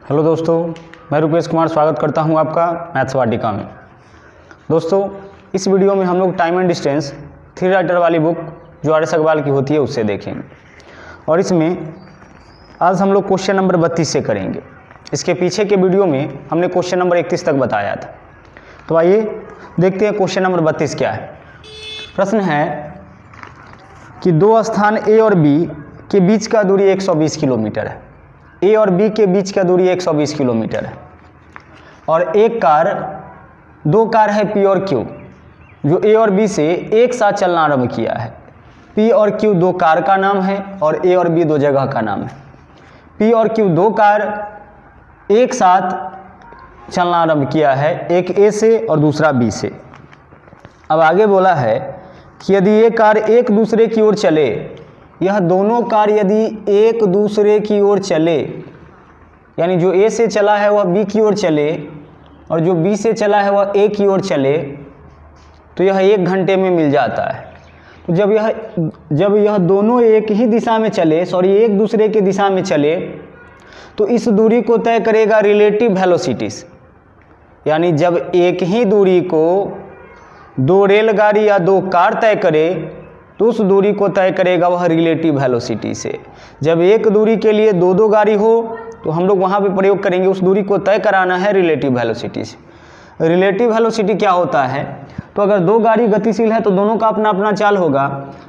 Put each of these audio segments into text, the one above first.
Hello दोस्तों, मैं रुपेश कुमार स्वागत करता हूं आपका मैथ्स वाटिका में। दोस्तों, इस वीडियो में हम लोग टाइम एंड डिस्टेंस 3 राइटर वाली बुक जो आर एस अग्रवाल की होती है उससे देखेंगे और इसमें आज हम लोग क्वेश्चन नंबर 32 से करेंगे। इसके पीछे के वीडियो में हमने क्वेश्चन नंबर 31 तक बताया था। तो आइए देखते हैं क्वेश्चन नंबर 32 क्या है। प्रश्न है कि दो स्थान ए और बी के बीच का दूरी 120 किलोमीटर है। ए और बी के बीच का दूरी 120 किलोमीटर है और दो कार है पी और क्यू जो ए और बी से एक साथ चलना आरंभ किया है। पी और क्यू दो कार का नाम है और ए और बी दो जगह का नाम है। पी और क्यू दो कार एक साथ चलना आरंभ किया है, एक ए से और दूसरा बी से। अब आगे बोला है कि यदि ये कार एक दूसरे की ओर चले, यह दोनों कार यदि एक दूसरे की ओर चले, यानी जो ए से चला है वह बी की ओर चले और जो बी से चला है वह ए की ओर चले, तो यह 1 घंटे में मिल जाता है। तो जब यह दोनों एक ही दिशा में चले, एक दूसरे की दिशा में चले, तो इस दूरी को तय करेगा रिलेटिव वेलोसिटीज। यानी जब एक ही दूरी को दो रेलगाड़ी या दो कार तय करे तो उस दूरी को तय करेगा वह रिलेटिव वेलोसिटी से। जब एक दूरी के लिए दो दो गाड़ी हो तो हम लोग वहाँ पे प्रयोग करेंगे, उस दूरी को तय कराना है रिलेटिव वेलोसिटी से। रिलेटिव वेलोसिटी क्या होता है? तो अगर दो गाड़ी गतिशील है तो दोनों का अपना अपना चाल होगा,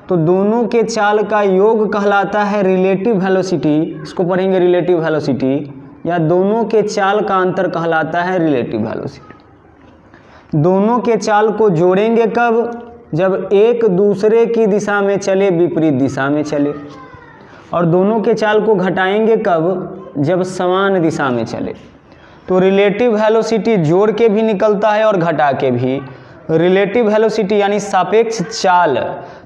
तो दोनों के चाल का योग कहलाता है रिलेटिव वेलोसिटी। इसको पढ़ेंगे रिलेटिव वेलोसिटी, या दोनों के चाल का अंतर कहलाता है रिलेटिव वेलोसिटी। दोनों के चाल को जोड़ेंगे कब? जब एक दूसरे की दिशा में चले, विपरीत दिशा में चले। और दोनों के चाल को घटाएंगे कब? जब समान दिशा में चले। तो रिलेटिव वेलोसिटी जोड़ के भी निकलता है और घटा के भी। रिलेटिव वेलोसिटी यानी सापेक्ष चाल,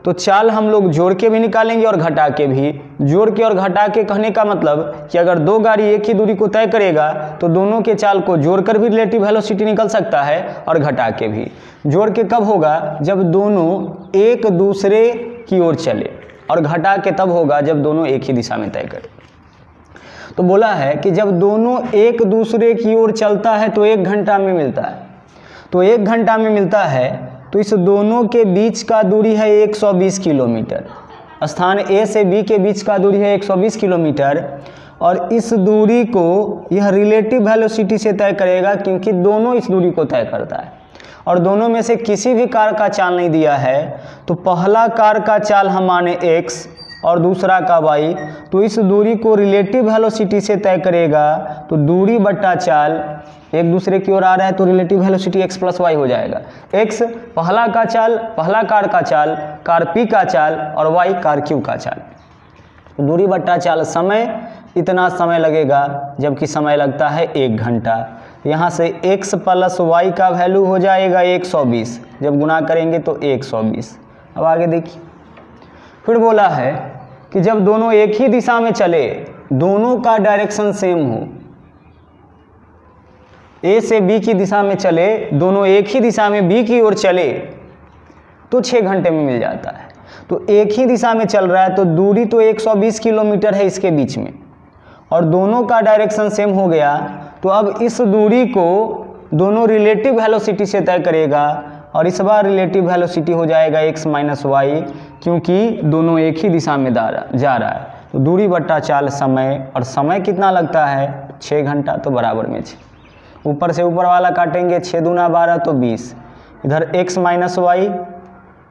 तो चाल हम लोग जोड़ के भी निकालेंगे और घटा के भी। जोड़ के और घटा के कहने का मतलब कि अगर दो गाड़ी एक ही दूरी को तय करेगा तो दोनों के चाल को जोड़कर भी रिलेटिव वेलोसिटी निकल सकता है और घटा के भी। जोड़ के कब होगा? जब दोनों एक दूसरे की ओर चले, और घटा के तब होगा जब दोनों एक ही दिशा में तय करें। तो बोला है कि जब दोनों एक दूसरे की ओर चलता है तो 1 घंटा में मिलता है। तो 1 घंटा में मिलता है, तो इस दोनों के बीच का दूरी है 120 किलोमीटर। स्थान ए से बी के बीच का दूरी है 120 किलोमीटर और इस दूरी को यह रिलेटिव वेलोसिटी से तय करेगा, क्योंकि दोनों इस दूरी को तय करता है और दोनों में से किसी भी कार का चाल नहीं दिया है। तो पहला कार का चाल हम माने x और दूसरा का y, तो इस दूरी को रिलेटिव वेलोसिटी से तय करेगा। तो दूरी बट्टा चाल एक दूसरे की ओर आ रहा है तो रिलेटिव वेलोसिटी x + y हो जाएगा। x पहला का चाल, पहला कार का चाल, कार p का चाल, और y कार q का चाल। दूरी बट्टा चाल समय, इतना समय लगेगा, जबकि समय लगता है 1 घंटा। यहाँ से x + y का वैल्यू हो जाएगा 120, जब गुना करेंगे तो 120। अब आगे देखिए, फिर बोला है कि जब दोनों एक ही दिशा में चले, दोनों का डायरेक्शन सेम हो, ए से बी की दिशा में चले, दोनों एक ही दिशा में बी की ओर चले, तो 6 घंटे में मिल जाता है। तो एक ही दिशा में चल रहा है तो दूरी तो 120 किलोमीटर है इसके बीच में, और दोनों का डायरेक्शन सेम हो गया। तो अब इस दूरी को दोनों रिलेटिव वेलोसिटी से तय करेगा और इस बार रिलेटिव वेलोसिटी हो जाएगा x - y, क्योंकि दोनों एक ही दिशा में जा रहा है। तो दूरी बट्टा चाल समय, और समय कितना लगता है? 6 घंटा, तो बराबर में 6। ऊपर से ऊपर वाला काटेंगे, 6 दूना 12 तो 20। इधर x - y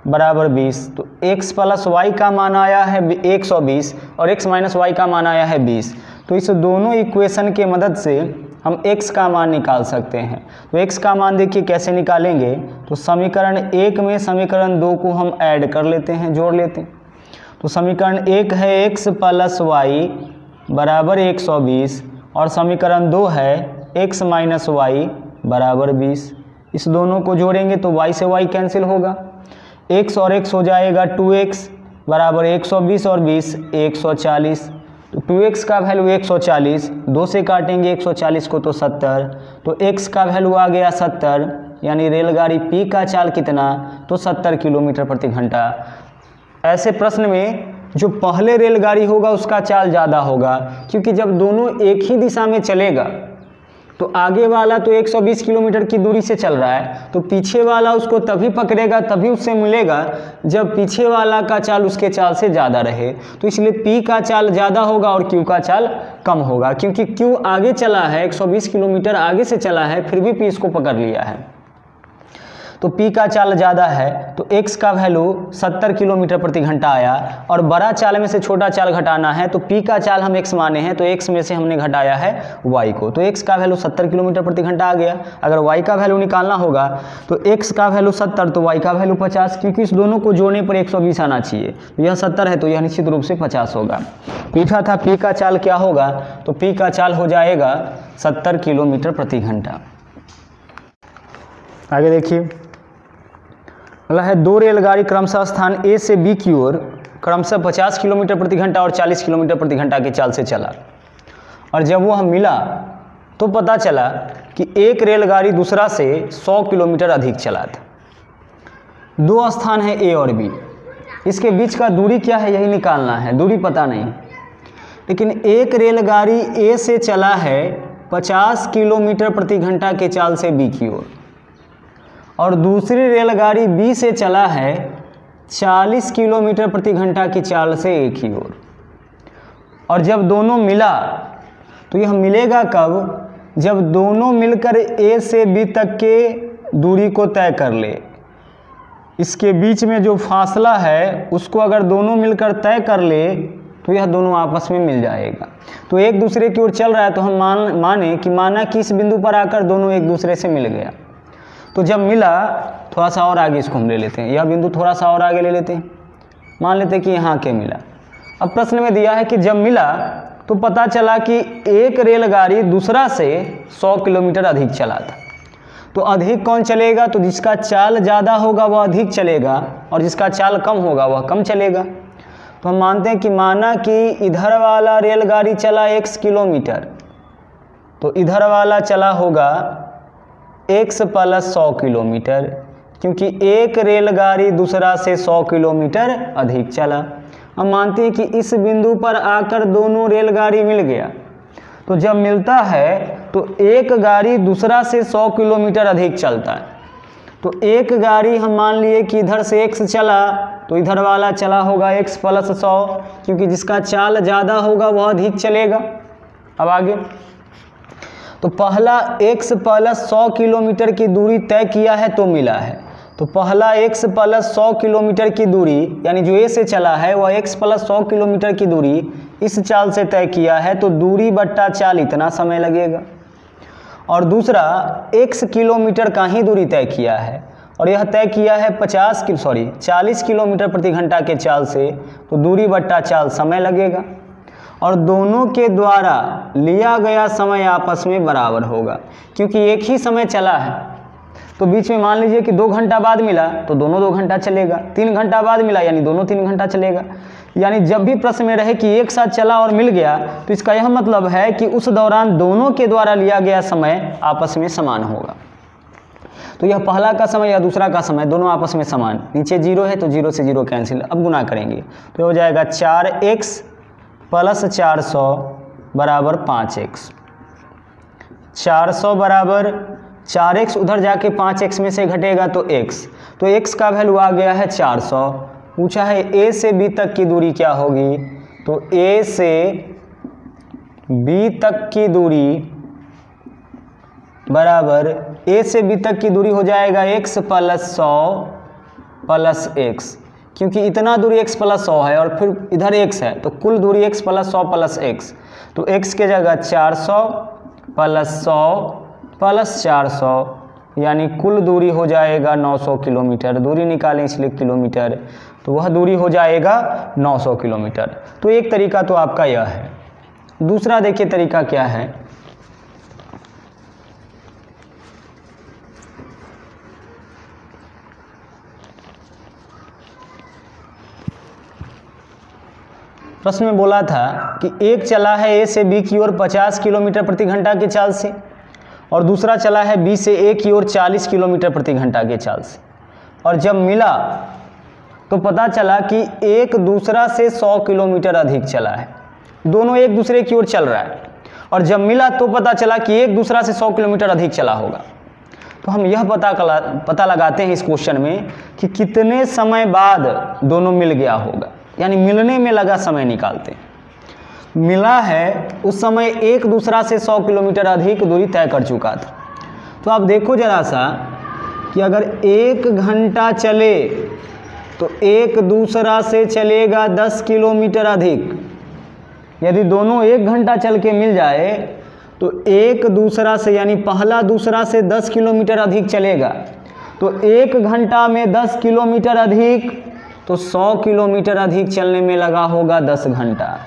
बराबर 20, तो x + y का मान आया है 120 और x - y का मान आया है 20। तो इस दोनों इक्वेशन के मदद से हम x का मान निकाल सकते हैं। तो x का मान देखिए कैसे निकालेंगे। तो समीकरण 1 में समीकरण 2 को हम ऐड कर लेते हैं, जोड़ लेते हैं। तो समीकरण 1 है x + y बराबर 120 और समीकरण 2 है x - y बराबर 20। इस दोनों को जोड़ेंगे तो y से y कैंसिल होगा, x और x हो जाएगा 2x बराबर 120 और 20 140। तो 2x का वैल्यू 140, 2 से काटेंगे 140 को तो 70, तो x का वैल्यू आ गया 70, यानी रेलगाड़ी p का चाल कितना? तो 70 किलोमीटर प्रति घंटा। ऐसे प्रश्न में जो पहले रेलगाड़ी होगा उसका चाल ज़्यादा होगा, क्योंकि जब दोनों एक ही दिशा में चलेगा तो आगे वाला तो 120 किलोमीटर की दूरी से चल रहा है, तो पीछे वाला उसको तभी पकड़ेगा, तभी उससे मिलेगा जब पीछे वाला का चाल उसके चाल से ज़्यादा रहे। तो इसलिए P का चाल ज़्यादा होगा और Q का चाल कम होगा, क्योंकि Q आगे चला है, 120 किलोमीटर आगे से चला है, फिर भी P इसको पकड़ लिया है। तो P का चाल ज़्यादा है, तो X का वैल्यू 70 किलोमीटर प्रति घंटा आया, और बड़ा चाल में से छोटा चाल घटाना है, तो P का चाल हम X माने हैं, तो X में से हमने घटाया है Y को, तो X का वैल्यू 70 किलोमीटर प्रति घंटा आ गया। अगर Y का वैल्यू निकालना होगा तो X का वैल्यू 70 तो Y का वैल्यू 50, क्योंकि इस दोनों को जोड़ने पर 120 आना चाहिए। तो यह 70 है तो यह निश्चित रूप से 50 होगा। पूछा था P का चाल क्या होगा, तो P का चाल हो जाएगा 70 किलोमीटर प्रति घंटा। आगे देखिए, अगला है 2 रेलगाड़ी क्रमशः स्थान A से B की ओर क्रमशः 50 किलोमीटर प्रति घंटा और 40 किलोमीटर प्रति घंटा की चाल से चला, और जब वह मिला तो पता चला कि एक रेलगाड़ी दूसरा से 100 किलोमीटर अधिक चला था। 2 स्थान है A और B, इसके बीच का दूरी क्या है यही निकालना है, दूरी पता नहीं। लेकिन एक रेलगाड़ी A से चला है 50 किलोमीटर प्रति घंटा के चाल से B की ओर, और दूसरी रेलगाड़ी B से चला है 40 किलोमीटर प्रति घंटा की चाल से A की ओर, और जब दोनों मिला तो यह मिलेगा कब, जब दोनों मिलकर A से B तक के दूरी को तय कर ले। इसके बीच में जो फासला है उसको अगर दोनों मिलकर तय कर ले तो यह दोनों आपस में मिल जाएगा। तो एक दूसरे की ओर चल रहा है, तो हम माना कि इस बिंदु पर आकर दोनों एक दूसरे से मिल गया। तो जब मिला, थोड़ा सा और आगे इसको हम ले लेते हैं, यह बिंदु थोड़ा सा और आगे ले लेते हैं, मान लेते हैं कि यहाँ के मिला। अब प्रश्न में दिया है कि जब मिला तो पता चला कि एक रेलगाड़ी दूसरा से 100 किलोमीटर अधिक चला था। तो अधिक कौन चलेगा, तो जिसका चाल ज़्यादा होगा वह अधिक चलेगा, और जिसका चाल कम होगा वह कम चलेगा। तो हम मानते हैं कि माना कि इधर वाला रेलगाड़ी चला x किलोमीटर, तो इधर वाला चला होगा x + 100 किलोमीटर, क्योंकि एक रेलगाड़ी दूसरा से 100 किलोमीटर अधिक चला। हम मानते हैं कि इस बिंदु पर आकर दोनों रेलगाड़ी मिल गया, तो जब मिलता है तो एक गाड़ी दूसरा से 100 किलोमीटर अधिक चलता है। तो एक गाड़ी हम मान लिए कि इधर से x चला, तो इधर वाला चला होगा x + 100, क्योंकि जिसका चाल ज़्यादा होगा वह अधिक चलेगा। अब आगे, तो पहला x + 100 किलोमीटर की दूरी तय किया है तो मिला है। तो पहला x + 100 किलोमीटर की दूरी, यानी जो A से चला है वह x + 100 किलोमीटर की दूरी इस चाल से तय किया है, तो दूरी बट्टा चाल इतना समय लगेगा। और दूसरा x किलोमीटर का ही दूरी तय किया है, और यह तय किया है 40 किलोमीटर प्रति घंटा के चाल से, तो दूरी बट्टा चाल समय लगेगा। और दोनों के द्वारा लिया गया समय आपस में बराबर होगा, क्योंकि एक ही समय चला है। तो बीच में मान लीजिए कि 2 घंटा बाद मिला तो दोनों 2 घंटा चलेगा, 3 घंटा बाद मिला यानी दोनों 3 घंटा चलेगा। यानी जब भी प्रश्न में रहे कि एक साथ चला और मिल गया, तो इसका यह मतलब है कि उस दौरान दोनों के द्वारा लिया गया समय आपस में समान होगा। तो यह पहला का समय या दूसरा का समय दोनों आपस में समान, नीचे 0 है तो 0 से 0 कैंसिल। अब गुना करेंगे तो हो जाएगा 4x + 400 बराबर 5x। 400 बराबर 4x, उधर जाके 5x में से घटेगा तो x, तो x का वैल्यू आ गया है 400। पूछा है A से B तक की दूरी क्या होगी, तो A से B तक की दूरी बराबर A से B तक की दूरी हो जाएगा x + 100 + x, क्योंकि इतना दूरी x + 100 है और फिर इधर x है, तो कुल दूरी x + 100 + x, तो x के जगह 400 + 100 + 400, यानी कुल दूरी हो जाएगा 900 किलोमीटर। दूरी निकालें इसलिए किलोमीटर, तो वह दूरी हो जाएगा 900 किलोमीटर। तो एक तरीका तो आपका यह है। दूसरा देखिए तरीका क्या है, प्रश्न में बोला था कि एक चला है A से B की ओर 50 किलोमीटर प्रति घंटा के चाल से, और दूसरा चला है B से A की ओर 40 किलोमीटर प्रति घंटा के चाल से, और जब मिला तो पता चला कि एक दूसरा से 100 किलोमीटर अधिक चला है। दोनों एक दूसरे की ओर चल रहा है, और जब मिला तो पता चला कि एक दूसरा से 100 किलोमीटर अधिक चला होगा। तो हम यह पता लगाते हैं इस क्वेश्चन में कि कितने समय बाद दोनों मिल गया होगा, यानी मिलने में लगा समय निकालते हैं। मिला है उस समय एक दूसरा से 100 किलोमीटर अधिक दूरी तय कर चुका था। तो आप देखो जरा सा कि अगर 1 घंटा चले तो एक दूसरा से चलेगा 10 किलोमीटर अधिक। यदि दोनों 1 घंटा चल के मिल जाए तो एक दूसरा से, यानी पहला दूसरा से 10 किलोमीटर अधिक चलेगा। तो 1 घंटा में 10 किलोमीटर अधिक, तो 100 किलोमीटर अधिक चलने में लगा होगा 10 घंटा।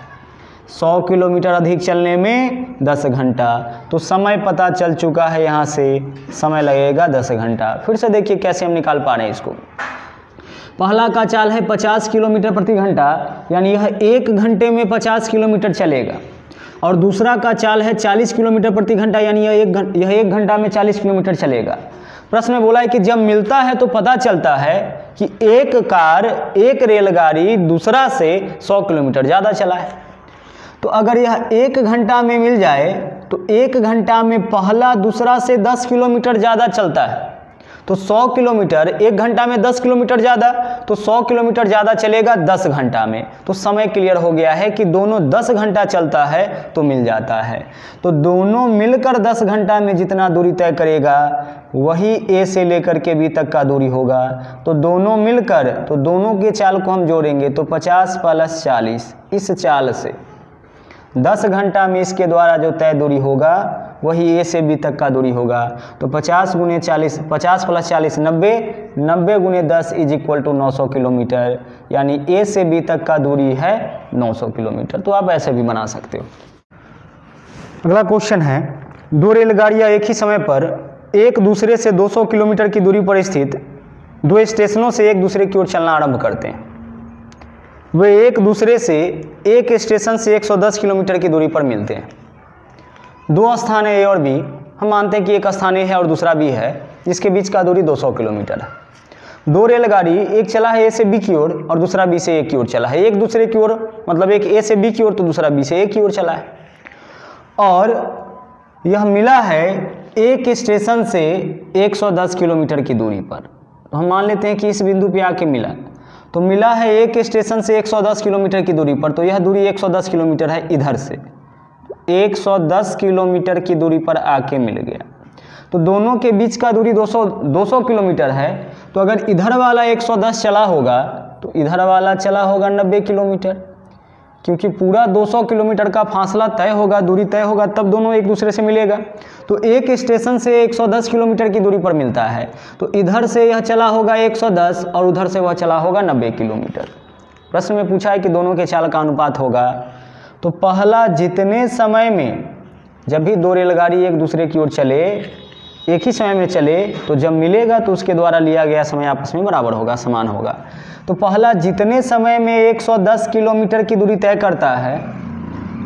100 किलोमीटर अधिक चलने में 10 घंटा, तो समय पता चल चुका है, यहाँ से समय लगेगा 10 घंटा। फिर से देखिए कैसे हम निकाल पा रहे हैं इसको। पहला का चाल है 50 किलोमीटर प्रति घंटा, यानी यह 1 घंटे में 50 किलोमीटर चलेगा। और दूसरा का चाल है 40 किलोमीटर प्रति घंटा, यानी यह 1 घंटा में 40 किलोमीटर चलेगा। प्रश्न में बोला है कि जब मिलता है तो पता चलता है कि एक रेलगाड़ी दूसरा से 100 किलोमीटर ज़्यादा चला है। तो अगर यह 1 घंटा में मिल जाए तो 1 घंटा में पहला दूसरा से 10 किलोमीटर ज़्यादा चलता है, तो 100 किलोमीटर 1 घंटा में 10 किलोमीटर ज़्यादा, तो 100 किलोमीटर ज़्यादा चलेगा 10 घंटा में। तो समय क्लियर हो गया है कि दोनों 10 घंटा चलता है तो मिल जाता है। तो दोनों मिलकर 10 घंटा में जितना दूरी तय करेगा वही ए से लेकर के बी तक का दूरी होगा। तो दोनों मिलकर, तो दोनों के चाल को हम जोड़ेंगे तो 50 + 40, इस चाल से 10 घंटा में इसके द्वारा जो तय दूरी होगा वही ए से बी तक का दूरी होगा। तो 50 × 40, 50 + 40 90, 90 × 10 = 900 किलोमीटर, यानी ए से बी तक का दूरी है 900 किलोमीटर। तो आप ऐसे भी बना सकते हो। अगला क्वेश्चन है, 2 रेलगाड़ियाँ एक ही समय पर एक दूसरे से 200 किलोमीटर की दूरी पर स्थित 2 स्टेशनों से एक दूसरे की ओर चलना आरंभ करते हैं। वे एक दूसरे से एक स्टेशन से 110 किलोमीटर की दूरी पर मिलते हैं। 2 स्थान है ए और बी। हम मानते हैं कि एक स्थान ए है और दूसरा बी है, जिसके बीच का दूरी 200 किलोमीटर है। 2 रेलगाड़ी, एक चला है ए से बी की ओर और दूसरा बी से ए की ओर चला है। एक दूसरे की ओर, मतलब एक ए से बी की ओर तो दूसरा बी से ए की ओर चला है। और यह मिला है एक स्टेशन से 110 किलोमीटर की दूरी पर। तो हम मान लेते हैं कि इस बिंदु पे आके मिला, तो मिला है एक स्टेशन से 110 किलोमीटर की दूरी पर। तो यह दूरी 110 किलोमीटर है इधर से, 110 किलोमीटर की दूरी पर आके मिल गया। तो दोनों के बीच का दूरी 200 किलोमीटर है। तो अगर इधर वाला 110 चला होगा तो इधर वाला चला होगा 90 किलोमीटर, क्योंकि पूरा 200 किलोमीटर का फासला तय होगा, दूरी तय होगा, तब दोनों एक दूसरे से मिलेगा। तो एक स्टेशन से 110 किलोमीटर की दूरी पर मिलता है, तो इधर से यह चला होगा 110 और उधर से वह चला होगा 90 किलोमीटर। प्रश्न में पूछा है कि दोनों के चाल का अनुपात होगा। तो पहला, जितने समय में, जब भी 2 रेलगाड़ी एक दूसरे की ओर चले, एक ही समय में चले, तो जब मिलेगा तो उसके द्वारा लिया गया समय आपस में बराबर होगा, समान होगा। तो पहला जितने समय में 110 किलोमीटर की दूरी तय करता है,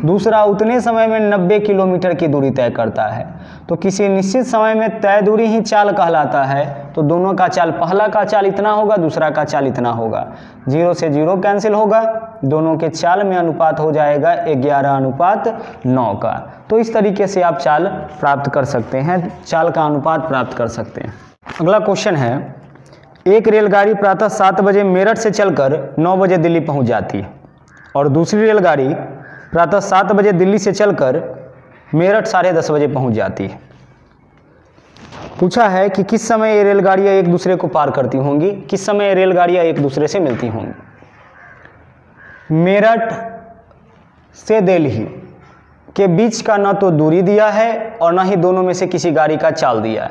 दूसरा उतने समय में 90 किलोमीटर की दूरी तय करता है। तो किसी निश्चित समय में तय दूरी ही चाल कहलाता है। तो दोनों का चाल, पहला का चाल इतना होगा, दूसरा का चाल इतना होगा। 0 से 0 कैंसिल होगा, दोनों के चाल में अनुपात हो जाएगा 11:9 का। तो इस तरीके से आप चाल प्राप्त कर सकते हैं, चाल का अनुपात प्राप्त कर सकते हैं। अगला क्वेश्चन है, एक रेलगाड़ी प्रातः 7 बजे मेरठ से चलकर 9 बजे दिल्ली पहुंच जाती है और दूसरी रेलगाड़ी प्रातः 7 बजे दिल्ली से चलकर मेरठ 10:30 बजे पहुंच जाती है। पूछा है कि किस समय ये रेलगाड़ियाँ एक दूसरे को पार करती होंगी, किस समय ये रेलगाड़ियाँ एक दूसरे से मिलती होंगी। मेरठ से दिल्ली के बीच का न तो दूरी दिया है और न ही दोनों में से किसी गाड़ी का चाल दिया है।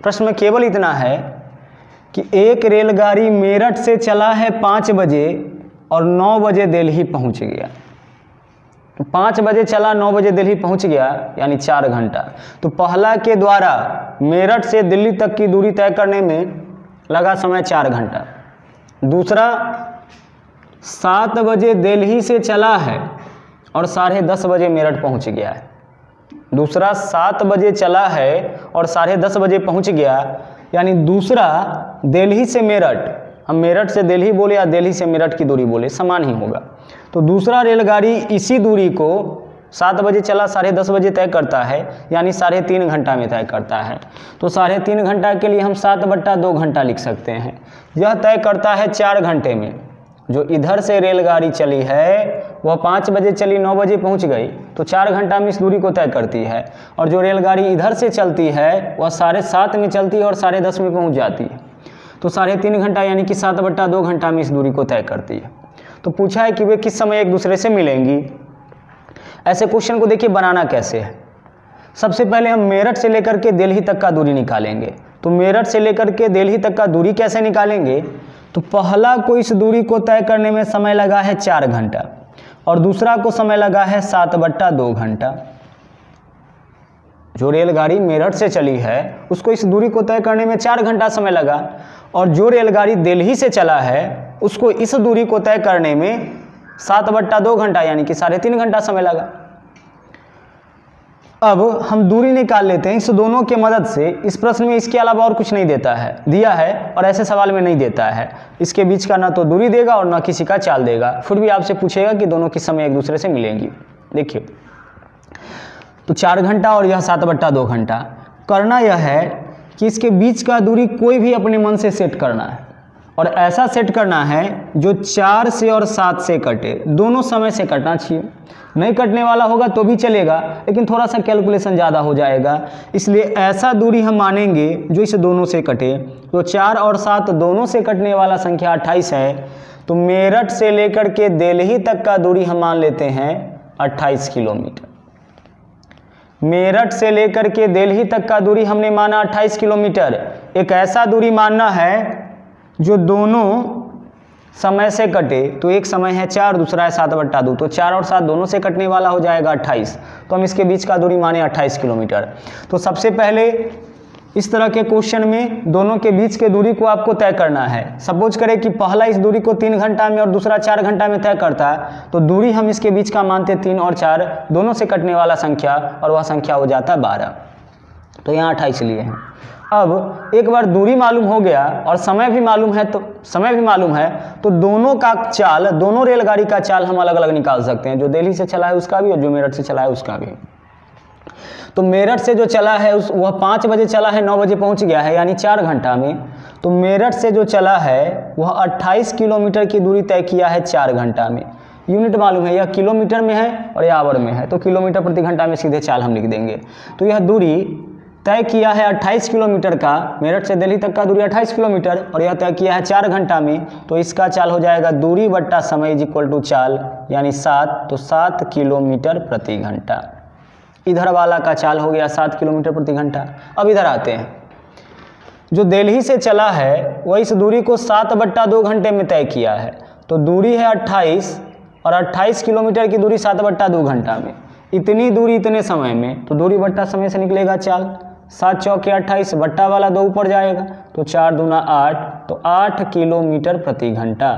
प्रश्न में केवल इतना है कि एक रेलगाड़ी मेरठ से चला है 5 बजे और 9 बजे दिल्ली पहुंच गया। 5 बजे चला, 9 बजे दिल्ली पहुंच गया, यानी 4 घंटा। तो पहला के द्वारा मेरठ से दिल्ली तक की दूरी तय करने में लगा समय 4 घंटा। दूसरा 7 बजे दिल्ली से चला है और 10:30 बजे मेरठ पहुंच गया है। दूसरा 7 बजे चला है और 10:30 बजे पहुंच गया, यानी दूसरा दिल्ली से मेरठ, हम मेरठ से दिल्ली बोले या दिल्ली से मेरठ की दूरी बोले, समान ही होगा। तो दूसरा रेलगाड़ी इसी दूरी को 7 बजे चला 10:30 बजे तय करता है, यानी 3.5 घंटा में तय करता है। तो 3.5 घंटा के लिए हम 7/2 घंटा लिख सकते हैं। यह तय करता है 4 घंटे में। जो इधर से रेलगाड़ी चली है वह 5 बजे चली 9 बजे पहुंच गई, तो 4 घंटा में इस दूरी को तय करती है। और जो रेलगाड़ी इधर से चलती है वह 7:30 में चलती है और 10:30 में पहुंच जाती है, तो 3.5 घंटा यानी कि 7/2 घंटा में इस दूरी को तय करती है। तो पूछा है कि वे किस समय एक दूसरे से मिलेंगी। ऐसे क्वेश्चन को देखिए बनाना कैसे है। सबसे पहले हम मेरठ से लेकर के दिल्ली तक का दूरी निकालेंगे। तो मेरठ से लेकर के दिल्ली तक का दूरी कैसे निकालेंगे, तो पहला को इस दूरी को तय करने में समय लगा है 4 घंटा और दूसरा को समय लगा है 7/2 घंटा। जो रेलगाड़ी मेरठ से चली है उसको इस दूरी को तय करने में 4 घंटा समय लगा, और जो रेलगाड़ी दिल्ली से चला है उसको इस दूरी को तय करने में 7/2 घंटा यानी कि 3.5 घंटा समय लगा। अब हम दूरी निकाल लेते हैं इस दोनों के मदद से। इस प्रश्न में इसके अलावा और कुछ नहीं दिया है और ऐसे सवाल में नहीं देता है। इसके बीच का ना तो दूरी देगा और ना किसी का चाल देगा, फिर भी आपसे पूछेगा कि दोनों किस समय एक दूसरे से मिलेंगी। देखिए, तो 4 घंटा और यह 7/2 घंटा। करना यह है कि इसके बीच का दूरी कोई भी अपने मन से सेट करना है, और ऐसा सेट करना है जो 4 से और 7 से कटे, दोनों समय से कटना चाहिए। नहीं कटने वाला होगा तो भी चलेगा, लेकिन थोड़ा सा कैलकुलेशन ज़्यादा हो जाएगा, इसलिए ऐसा दूरी हम मानेंगे जो इस दोनों से कटे। तो 4 और 7 दोनों से कटने वाला संख्या 28 है, तो मेरठ से लेकर के दिल्ली तक का दूरी हम मान लेते हैं 28 किलोमीटर। मेरठ से लेकर के दिल्ली तक का दूरी हमने माना 28 किलोमीटर। एक ऐसा दूरी मानना है जो दोनों समय से कटे, तो एक समय है 4, दूसरा है 7/2, तो 4 और 7 दोनों से कटने वाला हो जाएगा 28। तो हम इसके बीच का दूरी माने 28 किलोमीटर। तो सबसे पहले इस तरह के क्वेश्चन में दोनों के बीच के दूरी को आपको तय करना है। सपोज करें कि पहला इस दूरी को 3 घंटा में और दूसरा 4 घंटा में तय करता है, तो दूरी हम इसके बीच का मानते 3 और 4 दोनों से कटने वाला संख्या, और वह संख्या हो जाता है 12। तो यहाँ 28 लिए हैं। अब एक बार दूरी मालूम हो गया और समय भी मालूम है, तो दोनों का चाल, दोनों रेलगाड़ी का चाल हम अलग अलग निकाल सकते हैं, जो दिल्ली से चला है उसका भी और जो मेरठ से चला है उसका भी। तो मेरठ से जो चला है वह 5 बजे चला है, 9 बजे पहुंच गया है, यानी 4 घंटा में। तो मेरठ से जो चला है वह 28 किलोमीटर की दूरी तय किया है 4 घंटा में। यूनिट मालूम है, यह किलोमीटर में है और यह आवर में है, तो किलोमीटर प्रति घंटा में सीधे चाल हम लिख देंगे। तो यह दूरी तय किया है 28 किलोमीटर का, मेरठ से दिल्ली तक का दूरी 28 किलोमीटर, और यह तय किया है 4 घंटा में, तो इसका चाल हो जाएगा दूरी बट्टा समय इज इक्वल टू चाल, यानी 7, तो 7 किलोमीटर प्रति घंटा। इधर वाला का चाल हो गया 7 किलोमीटर प्रति घंटा। अब इधर आते हैं, जो दिल्ली से चला है वह इस दूरी को 7/2 घंटे में तय किया है। तो दूरी है 28 और 28 किलोमीटर की दूरी 7/2 घंटा में, इतनी दूरी इतने समय में, तो दूरी बट्टा समय से निकलेगा चाल। 7 चौके 28, बट्टा वाला 2 ऊपर जाएगा, तो 4 दूना 8, तो 8 किलोमीटर प्रति घंटा।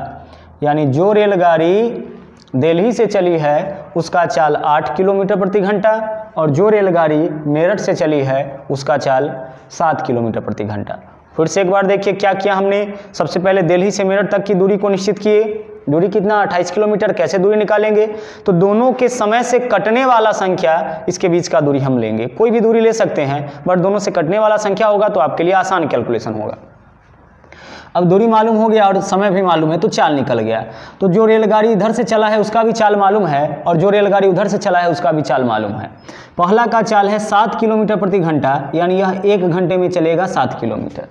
यानी जो रेलगाड़ी दिल्ली से चली है उसका चाल 8 किलोमीटर प्रति घंटा, और जो रेलगाड़ी मेरठ से चली है उसका चाल 7 किलोमीटर प्रति घंटा। फिर से एक बार देखिए क्या किया हमने। सबसे पहले दिल्ली से मेरठ तक की दूरी को निश्चित किए। दूरी कितना, 28 किलोमीटर। कैसे दूरी निकालेंगे, तो दोनों के समय से कटने वाला संख्या, इसके बीच का दूरी हम लेंगे। कोई भी दूरी ले सकते हैं, बट दोनों से कटने वाला संख्या होगा तो आपके लिए आसान कैलकुलेशन होगा। अब दूरी मालूम हो गया और समय भी मालूम है, तो चाल निकल गया। तो जो रेलगाड़ी इधर से चला है उसका भी चाल मालूम है, और जो रेलगाड़ी उधर से चला है उसका भी चाल मालूम है। पहला का चाल है 7 किलोमीटर प्रति घंटा, यानी यह 1 घंटे में चलेगा 7 किलोमीटर।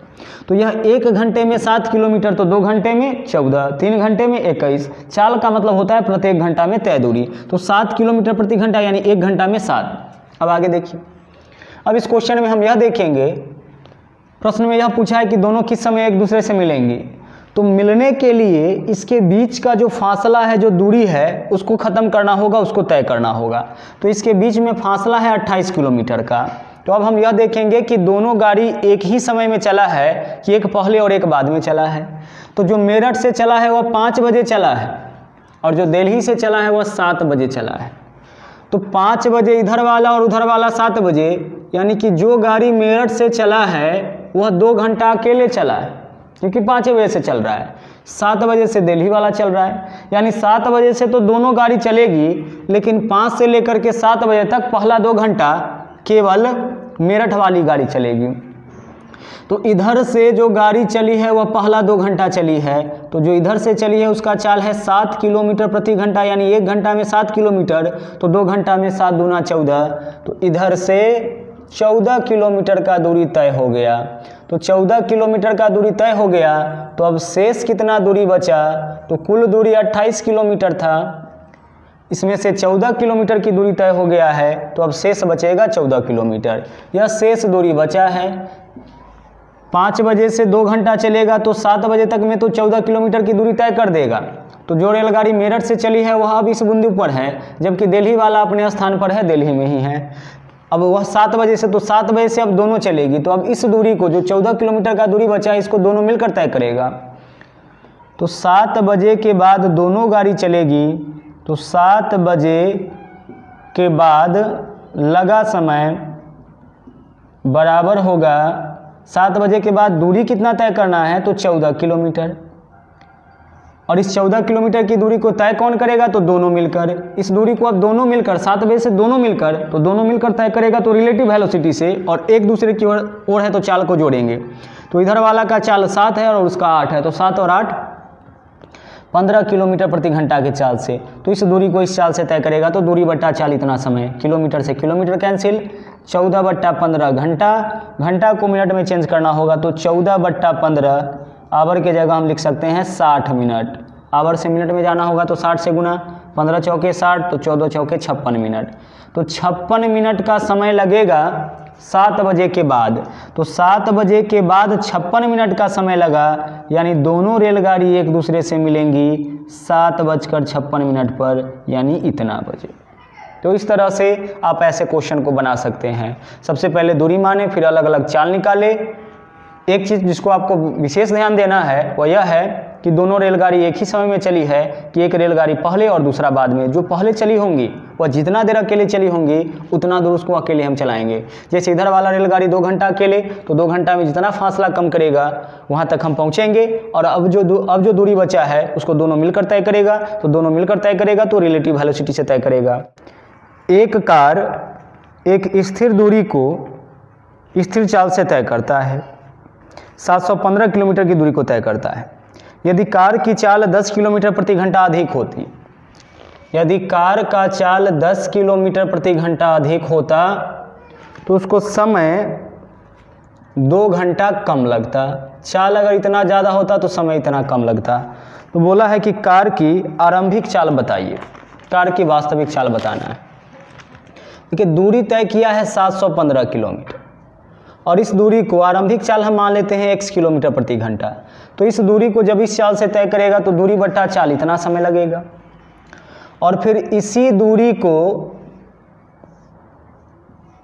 तो यह 1 घंटे में 7 किलोमीटर, तो 2 घंटे में 14, 3 घंटे में 21। चाल का मतलब होता है प्रत्येक घंटा में तय दूरी। तो 7 किलोमीटर प्रति घंटा यानी 1 घंटा में 7। अब आगे देखिए। अब इस क्वेश्चन में हम यह देखेंगे, प्रश्न में यह पूछा है कि दोनों किस समय एक दूसरे से मिलेंगी। तो मिलने के लिए इसके बीच का जो फासला है, जो दूरी है, उसको ख़त्म करना होगा, उसको तय करना होगा। तो इसके बीच में फासला है 28 किलोमीटर का। तो अब हम यह देखेंगे कि दोनों गाड़ी एक ही समय में चला है कि एक पहले और एक बाद में चला है। तो जो मेरठ से चला है वह 5 बजे चला है, और जो दिल्ली से चला है वह 7 बजे चला है। तो 5 बजे इधर वाला और उधर वाला 7 बजे, यानी कि जो गाड़ी मेरठ से चला है वह 2 घंटा अकेले चला है, क्योंकि 5 बजे से चल रहा है। 7 बजे से दिल्ली वाला चल रहा है, यानी 7 बजे से तो दोनों गाड़ी चलेगी, लेकिन 5 से लेकर के 7 बजे तक पहला 2 घंटा केवल मेरठ वाली गाड़ी चलेगी। तो इधर से जो गाड़ी चली है वह पहला 2 घंटा चली है, तो जो इधर से चली है उसका चाल है 7 किलोमीटर प्रति घंटा, यानी 1 घंटा में 7 किलोमीटर, तो 2 घंटा में 7 दूना 14, तो इधर से 14 किलोमीटर का दूरी तय हो गया। तो 14 किलोमीटर का दूरी तय हो गया, तो अब शेष कितना दूरी बचा, तो कुल दूरी 28 किलोमीटर था, इसमें से 14 किलोमीटर की दूरी तय हो गया है, तो अब शेष बचेगा 14 किलोमीटर। यह शेष दूरी बचा है। 5 बजे से 2 घंटा चलेगा तो 7 बजे तक में तो 14 किलोमीटर की दूरी तय कर देगा। तो जो रेलगाड़ी मेरठ से चली है वह अब इस बिंदु पर है, जबकि दिल्ली वाला अपने स्थान पर है, दिल्ली में ही है। अब वह 7 बजे से, तो 7 बजे से अब दोनों चलेगी, तो अब इस दूरी को, जो 14 किलोमीटर का दूरी बचा है, इसको दोनों मिलकर तय करेगा। तो 7 बजे के बाद दोनों गाड़ी चलेगी, तो 7 बजे के बाद लगा समय बराबर होगा, 7 बजे के बाद दूरी कितना तय करना है, तो 14 किलोमीटर, और इस 14 किलोमीटर की दूरी को तय कौन करेगा, तो दोनों मिलकर। इस दूरी को अब दोनों मिलकर, 7 बजे से दोनों मिलकर, तो दोनों मिलकर तय करेगा, तो रिलेटिव वेलोसिटी से, और एक दूसरे की ओर है तो चाल को जोड़ेंगे। तो इधर वाला का चाल 7 है और उसका 8 है, तो 7 और 8 15 किलोमीटर प्रति घंटा के चाल से, तो इस दूरी को इस चाल से तय करेगा, तो दूरी बट्टा चाल इतना समय, किलोमीटर से किलोमीटर कैंसिल, 14 बट्टा 15 घंटा, घंटा को मिनट में चेंज करना होगा, तो 14 बट्टा 15, आवर के जगह हम लिख सकते हैं 60 मिनट, आवर से मिनट में जाना होगा तो 60 से गुना, 15 चौके 60, तो 14 चौके 56 मिनट, तो 56 मिनट का समय लगेगा 7 बजे के बाद। तो 7 बजे के बाद 56 मिनट का समय लगा, यानी दोनों रेलगाड़ी एक दूसरे से मिलेंगी 7:56 पर, यानी इतना बजे। तो इस तरह से आप ऐसे क्वेश्चन को बना सकते हैं। सबसे पहले दूरी माने, फिर अलग अलग चाल निकाले। एक चीज़ जिसको आपको विशेष ध्यान देना है वह यह है कि दोनों रेलगाड़ी एक ही समय में चली है, कि एक रेलगाड़ी पहले और दूसरा बाद में। जो पहले चली होंगी वह जितना देर अकेले चली होंगी उतना दूर उसको अकेले हम चलाएंगे। जैसे इधर वाला रेलगाड़ी 2 घंटा अकेले, तो 2 घंटा में जितना फासला कम करेगा वहाँ तक हम पहुँचेंगे, और अब जो दूरी बचा है उसको दोनों मिलकर तय करेगा, तो दोनों मिलकर तय करेगा तो रिलेटिव वेलोसिटी से तय करेगा। एक कार एक स्थिर दूरी को स्थिर चाल से तय करता है, 715 किलोमीटर की दूरी को तय करता है। यदि कार की चाल 10 किलोमीटर प्रति घंटा अधिक होती, यदि कार का चाल 10 किलोमीटर प्रति घंटा अधिक होता तो उसको समय 2 घंटा कम लगता। चाल अगर इतना ज़्यादा होता तो समय इतना कम लगता। तो बोला है कि कार की आरंभिक चाल बताइए, कार की वास्तविक चाल बताना है। देखिए दूरी तय किया है 715 किलोमीटर, और इस दूरी को आरंभिक चाल हम मान लेते हैं x किलोमीटर प्रति घंटा। तो इस दूरी को जब इस चाल से तय करेगा तो दूरी बट्टा चाल इतना समय लगेगा, और फिर इसी दूरी को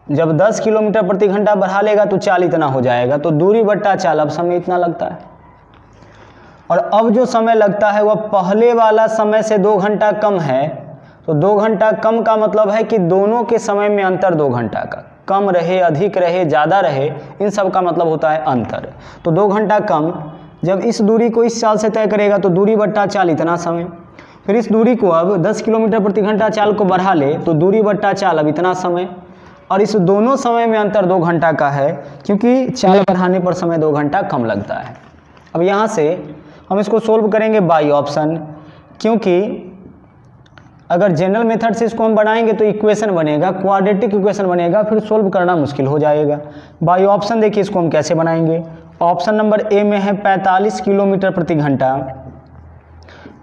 जब 10 किलोमीटर प्रति घंटा बढ़ा लेगा तो चाल इतना हो जाएगा, तो दूरी बट्टा चाल अब समय इतना लगता है। और अब जो समय लगता है वह पहले वाला समय से 2 घंटा कम है। तो 2 घंटा कम का मतलब है कि दोनों के समय में अंतर 2 घंटा का, कम रहे, अधिक रहे, ज़्यादा रहे, इन सब का मतलब होता है अंतर। तो 2 घंटा कम, जब इस दूरी को इस चाल से तय करेगा तो दूरी बट्टा चाल इतना समय। फिर इस दूरी को अब 10 किलोमीटर प्रति घंटा चाल को बढ़ा ले तो दूरी बट्टा चाल अब इतना समय, और इस दोनों समय में अंतर 2 घंटा का है, क्योंकि चाल बढ़ाने पर समय 2 घंटा कम लगता है। अब यहाँ से हम इसको सोल्व करेंगे बाई ऑप्शन, क्योंकि अगर जनरल मेथड से इसको हम बनाएंगे तो इक्वेशन बनेगा, क्वाड्रेटिक इक्वेशन बनेगा, फिर सोल्व करना मुश्किल हो जाएगा। बाई ऑप्शन देखिए इसको हम कैसे बनाएंगे। ऑप्शन नंबर ए में है 45 किलोमीटर प्रति घंटा,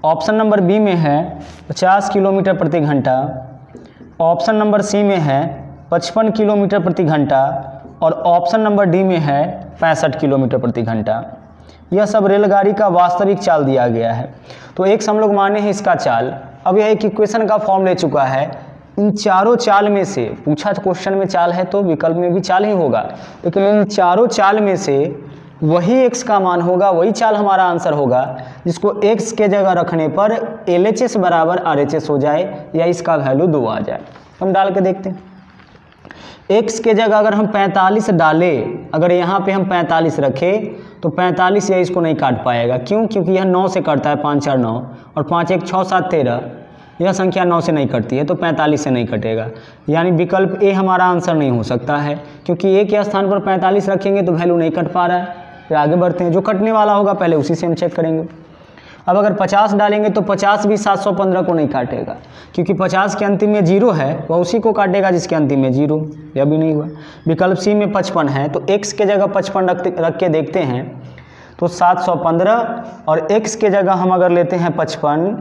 ऑप्शन नंबर बी में है 50 किलोमीटर प्रति घंटा, ऑप्शन नंबर सी में है 55 किलोमीटर प्रति घंटा, और ऑप्शन नंबर डी में है 65 किलोमीटर प्रति घंटा। यह सब रेलगाड़ी का वास्तविक चाल दिया गया है। तो एक हम लोग माने हैं इसका चाल। अब यह एक इक्वेशन का फॉर्म ले चुका है। इन चारों चाल में से, पूछा क्वेश्चन में चाल है तो विकल्प में भी चाल ही होगा, लेकिन इन चारों चाल में से वही x का मान होगा, वही चाल हमारा आंसर होगा, जिसको x के जगह रखने पर LHS बराबर RHS हो जाए, या इसका वैल्यू 2 आ जाए। हम डाल के देखते हैं। x के जगह अगर हम 45 डालें, अगर यहाँ पे हम 45 रखें तो 45 या इसको नहीं काट पाएगा। क्यों? क्योंकि यह 9 से कटता है, 5 4 9 और 5 1 6 7 13, यह संख्या 9 से नहीं कटती है तो 45 से नहीं कटेगा। यानी विकल्प ए हमारा आंसर नहीं हो सकता है, क्योंकि ए के स्थान पर 45 रखेंगे तो वैल्यू नहीं कट पा रहा है। फिर आगे बढ़ते हैं, जो कटने वाला होगा पहले उसी से हम चेक करेंगे। अब अगर 50 डालेंगे तो 50 भी 715 को नहीं काटेगा, क्योंकि 50 के अंतिम में 0 है, वह उसी को काटेगा जिसके अंतिम में 0। यह भी नहीं हुआ। विकल्प सी में 55 है, तो x के जगह 55 रख के देखते हैं तो 715, और x के जगह हम अगर लेते हैं 55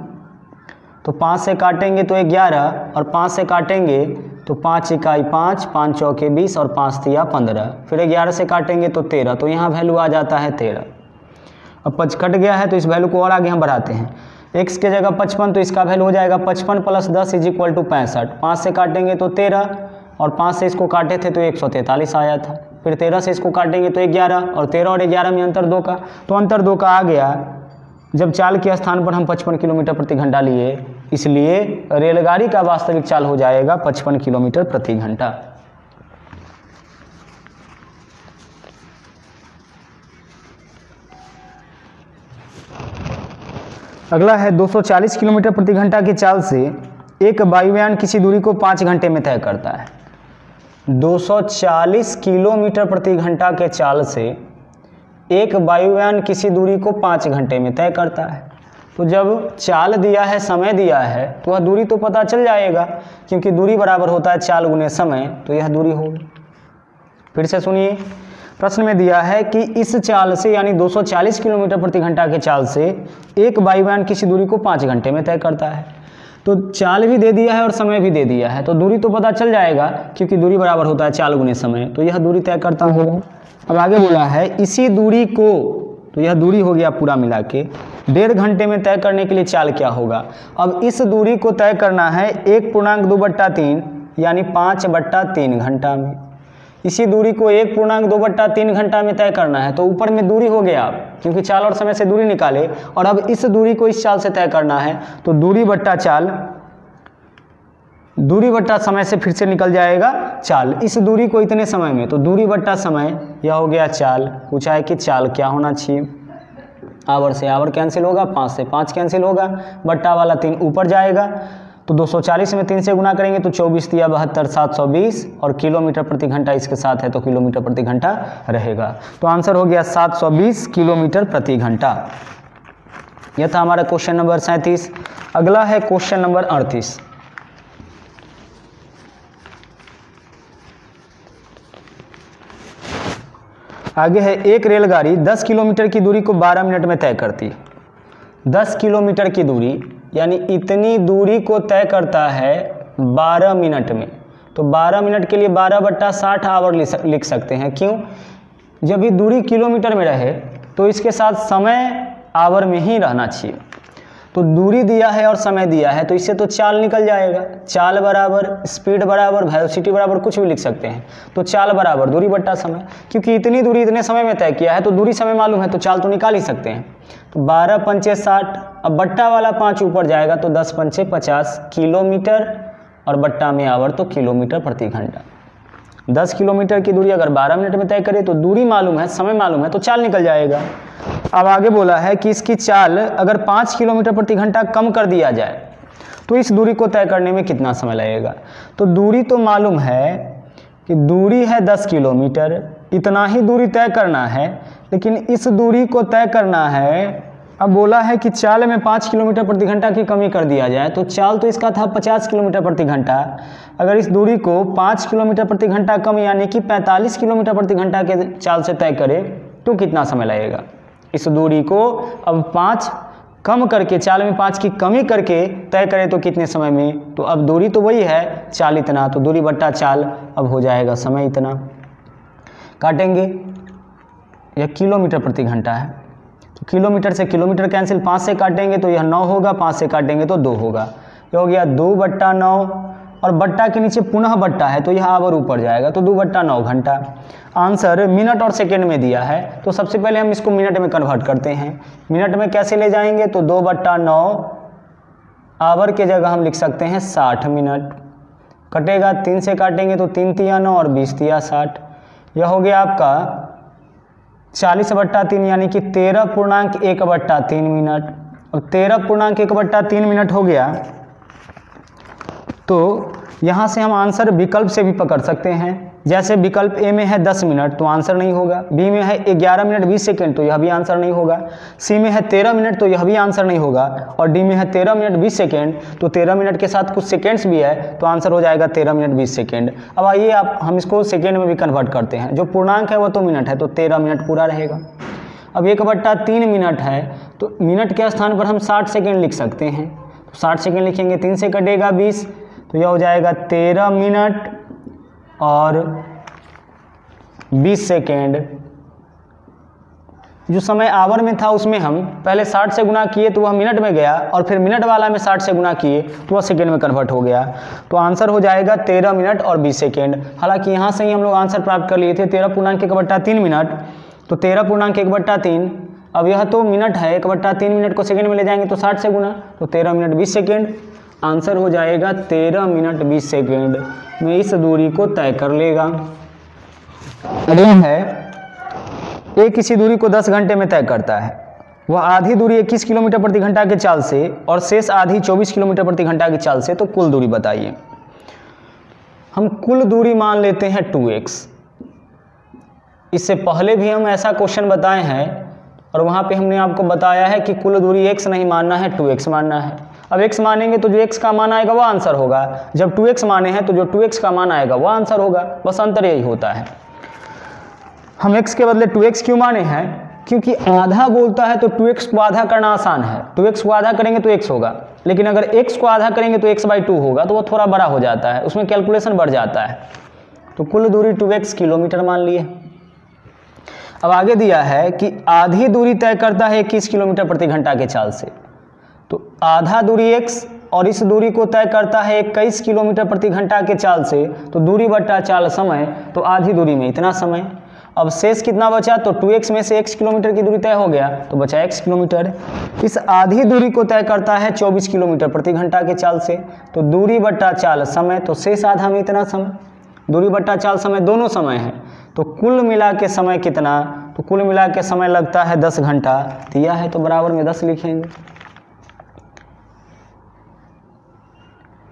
तो 5 से काटेंगे तो 11, और 5 से काटेंगे तो 5 इकाई 5, 5 चौके 20 और 5 तिया 15, फिर 11 से काटेंगे तो 13, तो यहाँ वैल्यू आ जाता है 13। अब 5 कट गया है तो इस वैल्यू को और आगे हम बढ़ाते हैं। x के जगह 55 तो इसका वैल्यू हो जाएगा 55 + 10 = 65। 5 से काटेंगे तो 13, और 5 से इसको काटे थे तो 143 आया था। फिर 13 से इसको काटेंगे तो 11, और 13 और 11 में अंतर 2 का, तो अंतर 2 का आ गया। जब चाल के स्थान पर हम 55 किलोमीटर प्रति घंटा लिए, इसलिए रेलगाड़ी का वास्तविक चाल हो जाएगा 55 किलोमीटर प्रति घंटा। अगला है 240 किलोमीटर प्रति घंटा की चाल से एक वायुयान किसी दूरी को 5 घंटे में तय करता है। 240 किलोमीटर प्रति घंटा के चाल से एक वायुयान किसी दूरी को 5 घंटे में तय करता है। तो जब चाल दिया है, समय दिया है, तो वह दूरी तो पता चल जाएगा, क्योंकि दूरी बराबर होता है चाल गुने समय, तो यह दूरी होगी। फिर से सुनिए, प्रश्न में दिया है कि इस चाल से यानी 240 किलोमीटर प्रति घंटा के चाल से एक वायुयान किसी दूरी को 5 घंटे में तय करता है। तो चाल भी दे दिया है और समय भी दे दिया है, तो दूरी तो पता चल जाएगा, क्योंकि दूरी बराबर होता है चाल गुने समय, तो यह दूरी तय करता होगा। अब आगे बोला है इसी दूरी को, तो यह दूरी हो गया पूरा मिला के, 1.5 घंटे में तय करने के लिए चाल क्या होगा। अब इस दूरी को तय करना है 1.2/3 यानी 5/3 घंटा में। इसी दूरी को 1.2/3 घंटा में तय करना है, तो ऊपर में दूरी हो गया, क्योंकि चाल और समय से दूरी निकाले, और अब इस दूरी को इस चाल से तय करना है, तो दूरी बट्टा चाल, दूरी बट्टा समय से फिर से निकल जाएगा चाल। इस दूरी को इतने समय में, तो दूरी बट्टा समय, यह हो गया चाल। पूछा है कि चाल क्या होना चाहिए। आवर से आवर कैंसिल होगा, 5 से 5 कैंसिल होगा, बट्टा वाला 3 ऊपर जाएगा, तो 240 में 3 से गुना करेंगे तो 24 तिया 72 720, और किलोमीटर प्रति घंटा इसके साथ है तो किलोमीटर प्रति घंटा रहेगा। तो आंसर हो गया 720 किलोमीटर प्रति घंटा। यह था हमारा क्वेश्चन नंबर 37। अगला है क्वेश्चन नंबर 38। आगे है एक रेलगाड़ी 10 किलोमीटर की दूरी को 12 मिनट में तय करती है। 10 किलोमीटर की दूरी यानी इतनी दूरी को तय करता है 12 मिनट में। तो 12 मिनट के लिए 12/60 आवर लिख सकते हैं। क्यों? जब भी दूरी किलोमीटर में रहे तो इसके साथ समय आवर में ही रहना चाहिए। तो दूरी दिया है और समय दिया है, तो इससे तो चाल निकल जाएगा। चाल बराबर स्पीड बराबर वेलोसिटी बराबर कुछ भी लिख सकते हैं। तो चाल बराबर दूरी बट्टा समय, क्योंकि इतनी दूरी इतने समय में तय किया है तो दूरी समय मालूम है, तो चाल तो निकाल ही सकते हैं। तो 12 पंचे 60, अब बट्टा वाला 5 ऊपर जाएगा तो 10 पंचे 50 किलोमीटर, और बट्टा में आवर तो किलोमीटर प्रति घंटा। 10 किलोमीटर की दूरी अगर 12 मिनट में तय करें तो दूरी मालूम है, समय मालूम है, तो चाल निकल जाएगा। अब आगे बोला है कि इसकी चाल अगर 5 किलोमीटर प्रति घंटा कम कर दिया जाए तो इस दूरी को तय करने में कितना समय लगेगा। तो दूरी तो मालूम है कि दूरी है 10 किलोमीटर, इतना ही दूरी तय करना है, लेकिन इस दूरी को तय करना है। अब बोला है कि चाल में 5 किलोमीटर प्रति घंटा की कमी कर दिया जाए, तो चाल तो इसका था 50 किलोमीटर प्रति घंटा। अगर इस दूरी को 5 किलोमीटर प्रति घंटा कम यानी कि 45 किलोमीटर प्रति घंटा के चाल से तय करें तो कितना समय लगेगा। इस दूरी को अब 5 कम करके, चाल में 5 की कमी करके तय करें तो कितने समय में। तो अब दूरी तो वही है, चाल इतना, तो दूरी बट्टा चाल अब हो जाएगा समय इतना। काटेंगे, यह किलोमीटर प्रति घंटा है, तो किलोमीटर से किलोमीटर कैंसिल, 5 से काटेंगे तो यह 9 होगा, 5 से काटेंगे तो 2 होगा। यह हो गया 2/9, और बट्टा के नीचे पुनः बट्टा है तो यह आवर ऊपर जाएगा, तो 2/9 घंटा। आंसर मिनट और सेकेंड में दिया है, तो सबसे पहले हम इसको मिनट में कन्वर्ट करते हैं। मिनट में कैसे ले जाएंगे, तो 2/9 आवर के जगह हम लिख सकते हैं 60 मिनट। कटेगा, 3 से काटेंगे तो 3 तिया 9 और 20 तिया 60। यह हो गया आपका 40/3 यानी कि 13.1/3 मिनट। अब 13.1/3 मिनट हो गया तो यहाँ से हम आंसर विकल्प से भी पकड़ सकते हैं। जैसे विकल्प ए में है 10 मिनट तो आंसर नहीं होगा, बी में है 11 मिनट 20 सेकेंड तो यह भी आंसर नहीं होगा, सी में है 13 मिनट तो यह भी आंसर नहीं होगा, और डी में है 13 मिनट 20 सेकेंड तो 13 मिनट के साथ कुछ सेकेंड्स भी है तो आंसर हो जाएगा 13 मिनट 20 सेकेंड। अब आइए हम इसको सेकेंड में भी कन्वर्ट करते हैं। जो पूर्णांक है वो तो मिनट है तो 13 मिनट पूरा रहेगा। अब 1/3 मिनट है तो मिनट के स्थान पर हम 60 सेकेंड लिख सकते हैं, तो 60 सेकेंड लिखेंगे, 3 से कटेगा 20 तो यह हो जाएगा 13 मिनट और 20 सेकेंड। जो समय आवर में था उसमें हम पहले 60 से गुना किए तो वह मिनट में गया, और फिर मिनट वाला में 60 से गुना किए तो वह सेकेंड में कन्वर्ट हो गया। तो आंसर हो जाएगा 13 मिनट और 20 सेकेंड। हालांकि यहाँ से ही हम लोग आंसर प्राप्त कर लिए थे 13.1/3 मिनट, तो 13.1/3। अब यह तो मिनट है, 1/3 मिनट को सेकेंड में ले जाएंगे तो 60 से गुना तो 13 मिनट 20 सेकेंड। आंसर हो जाएगा 13 मिनट 20 सेकेंड में इस दूरी को तय कर लेगा। अगला है ए किसी दूरी को 10 घंटे में तय करता है। वह आधी दूरी 21 किलोमीटर प्रति घंटा के चाल से और शेष आधी 24 किलोमीटर प्रति घंटा की चाल से, तो कुल दूरी बताइए। हम कुल दूरी मान लेते हैं 2x। इससे पहले भी हम ऐसा क्वेश्चन बताए हैं और वहाँ पे हमने आपको बताया है कि कुल दूरी x नहीं मानना है 2x मानना है। अब x मानेंगे तो जो x का मान आएगा वह आंसर होगा, जब 2x माने हैं तो जो 2x का मान आएगा वह आंसर होगा, बस अंतर यही होता है। हम x के बदले 2x क्यों माने हैं? क्योंकि आधा बोलता है तो 2x को आधा करना आसान है, 2x को आधा करेंगे तो x होगा, लेकिन अगर x को आधा करेंगे तो x/2 होगा, तो वो थोड़ा बड़ा हो जाता है, उसमें कैलकुलेशन बढ़ जाता है। तो कुल दूरी 2x किलोमीटर मान लिए। अब आगे दिया है कि आधी दूरी तय करता है 21 किलोमीटर प्रति घंटा के चाल से, तो आधा दूरी x और इस दूरी को तय करता है 21 किलोमीटर प्रति घंटा के चाल से, तो दूरी बट्टा चाल समय, तो आधी दूरी में इतना समय। अब शेष कितना बचा? तो 2x में से x किलोमीटर की दूरी तय हो गया तो बचा x किलोमीटर। इस आधी दूरी को तय करता है 24 किलोमीटर प्रति घंटा के चाल से, तो दूरी बट्टा चाल समय, तो शेष आधा में इतना समय। दूरी बट्टा चाल समय दोनों समय है, तो कुल मिला के समय कितना? तो कुल मिला के समय लगता है 10 घंटा दिया है, तो बराबर में 10 लिखेंगे।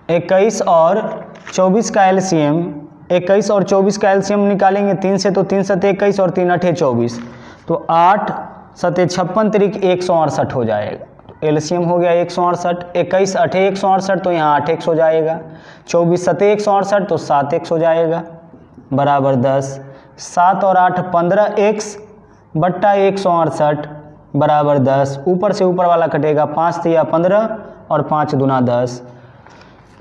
21 और 24 का एलसीएम, 21 और 24 का एलसीएम निकालेंगे 3 से, तो 3 7 21 और 3 8 24, तो 8 7 56 तिरिक 168 हो जाएगा। तो एलसीएम हो गया 168, 21 8 168 तो यहाँ 8x हो जाएगा, 24 7 168 तो 7x हो जाएगा, बराबर 10। 7 और 8 15x बट्टा 168 बराबर 10। ऊपर से ऊपर वाला कटेगा, 5 तिया 15 और 5 दूना 10।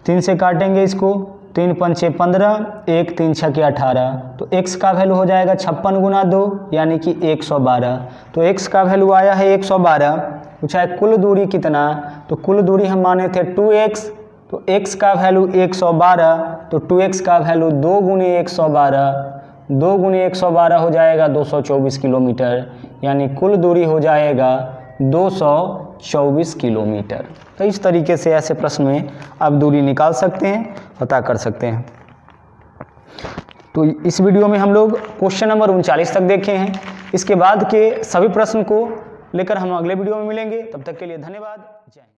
3 से काटेंगे इसको, 3 पंचे 15, 1 3 छके 18, तो x का वैल्यू हो जाएगा 56 गुना 2 यानी कि 112। तो x का वैल्यू आया है 112। पूछा है कुल दूरी कितना? तो कुल दूरी हम माने थे 2x, तो x का वैल्यू 112, तो 2x का वैल्यू 2 गुने 112, 2 गुने 112 हो जाएगा 224 किलोमीटर, यानी कुल दूरी हो जाएगा 224 किलोमीटर। तो इस तरीके से ऐसे प्रश्न में आप दूरी निकाल सकते हैं, पता कर सकते हैं। तो इस वीडियो में हम लोग क्वेश्चन नंबर 39 तक देखे हैं। इसके बाद के सभी प्रश्न को लेकर हम अगले वीडियो में मिलेंगे। तब तक के लिए धन्यवाद। जय हिंद।